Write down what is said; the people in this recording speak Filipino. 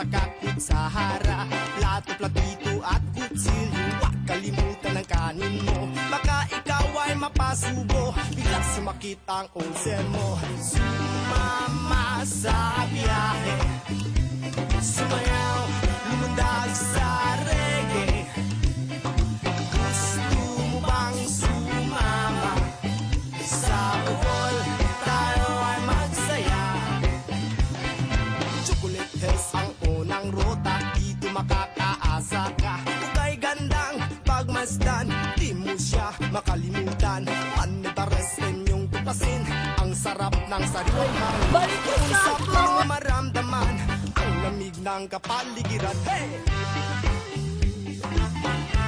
sakakit sa hara. Plato, platito at kutsilyo, huwag kalimutan ang kanin mo. Baka ikaw ay mapasubo, bigla sumakit ang ulcer mo. Sumama sa biyahe, sumayaw, lumundag sa reggae. Gusto mo bang sumama sa bukol? Tayo ay magsaya. Chocolate Hills ang unang ruta, dito makakaasa ka. Kung kay gandang pagmasdan, di mo siya makalimutan. Pandares inyong tupasin, ang sarap ng sariwang hangin. Balik ka sa Usap ako! mo maramdaman ang lamig ng kapaligiran. Hey!